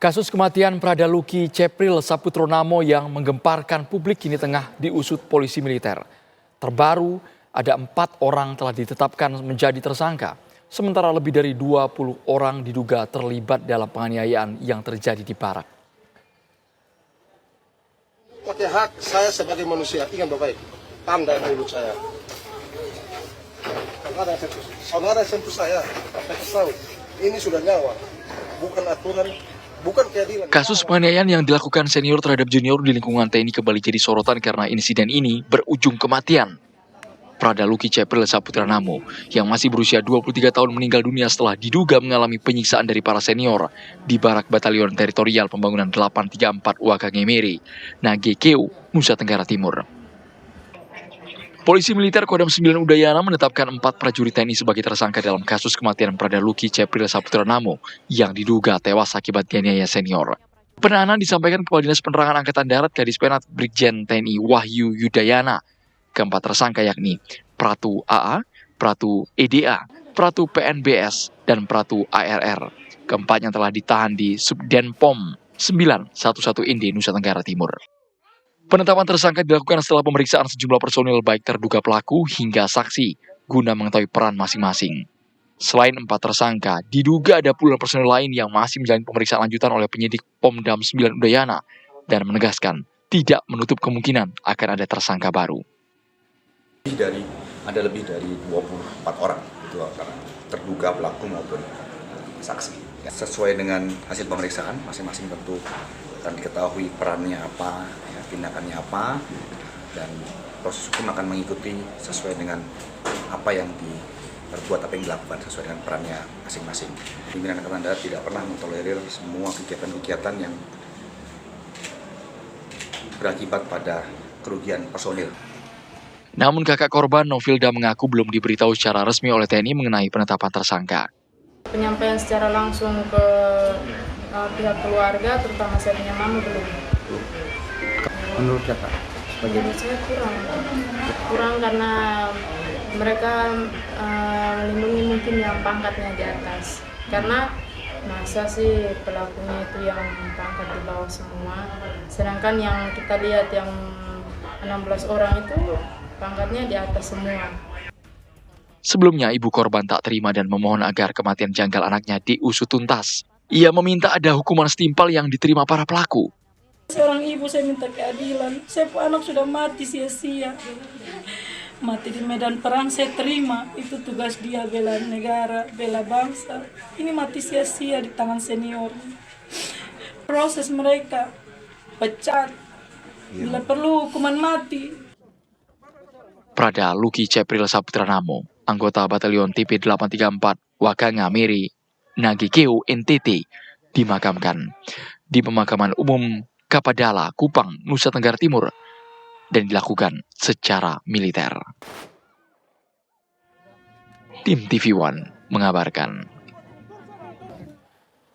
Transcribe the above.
Kasus kematian Prada Luki Cepril Saputronamo yang menggemparkan publik kini tengah diusut polisi militer. Terbaru, ada 4 orang telah ditetapkan menjadi tersangka, sementara lebih dari 20 orang diduga terlibat dalam penganiayaan yang terjadi di Barak. Pakai hak saya sebagai manusia, ingat baik, tanda mulut saya. Saudara sentuh saya, saya tahu, ini sudah nyawa, bukan aturan. Bukan keadilan. Kasus penganiayaan yang dilakukan senior terhadap junior di lingkungan TNI kembali jadi sorotan karena insiden ini berujung kematian. Prada Luki Cepril Saputronamo yang masih berusia 23 tahun meninggal dunia setelah diduga mengalami penyiksaan dari para senior di Barak Batalion Teritorial Pembangunan 834 Wakangemere, Nagekeo, Nusa Tenggara Timur. Polisi militer Kodam 9 Udayana menetapkan 4 prajurit TNI sebagai tersangka dalam kasus kematian Prada Luki Cepril Saputronamo yang diduga tewas akibat dianiaya senior. Penahanan disampaikan Kepala Dinas Penerangan Angkatan Darat Kadis Penat Brigjen TNI Wahyu Yudayana. Keempat tersangka yakni Pratu AA, Pratu EDA, Pratu PNBS, dan Pratu ARR. Keempatnya telah ditahan di Subdenpom 911 Inde, Nusa Tenggara Timur. Penetapan tersangka dilakukan setelah pemeriksaan sejumlah personil baik terduga pelaku hingga saksi guna mengetahui peran masing-masing. Selain 4 tersangka, diduga ada puluhan personil lain yang masih menjalani pemeriksaan lanjutan oleh penyidik Pomdam 9 Udayana dan menegaskan tidak menutup kemungkinan akan ada tersangka baru. Ada lebih dari 24 orang itu antara terduga pelaku maupun saksi. Sesuai dengan hasil pemeriksaan masing-masing tentu akan diketahui perannya apa, tindakannya apa, dan proses hukum akan mengikuti sesuai dengan apa yang diperbuat, apa yang dilakukan sesuai dengan perannya masing-masing. Pimpinan Angkatan Darat tidak pernah mentolerir semua kegiatan-kegiatan yang berakibat pada kerugian personil. Namun kakak korban Novilda mengaku belum diberitahu secara resmi oleh TNI mengenai penetapan tersangka. Penyampaian secara langsung ke pihak keluarga, terutama saya punya mama, belum. Menurut kakak? Menurut saya kurang karena mereka melindungi mungkin yang pangkatnya di atas. Karena masa sih pelakunya itu yang pangkat di bawah semua, sedangkan yang kita lihat yang 16 orang itu pangkatnya di atas semua. Sebelumnya, ibu korban tak terima dan memohon agar kematian janggal anaknya diusut tuntas. Ia meminta ada hukuman setimpal yang diterima para pelaku. Seorang ibu, saya minta keadilan. Saya anak sudah mati sia-sia. Mati di medan perang saya terima. Itu tugas dia, bela negara, bela bangsa. Ini mati sia-sia di tangan senior. Proses mereka pecat. Bila perlu hukuman mati. Prada Luki Cepril Saputronamo, anggota Batalion TP 834 Wakangemere, Nagekeo, NTT, dimakamkan di pemakaman umum Kapadala, Kupang, Nusa Tenggara Timur, dan dilakukan secara militer. Tim TV One mengabarkan.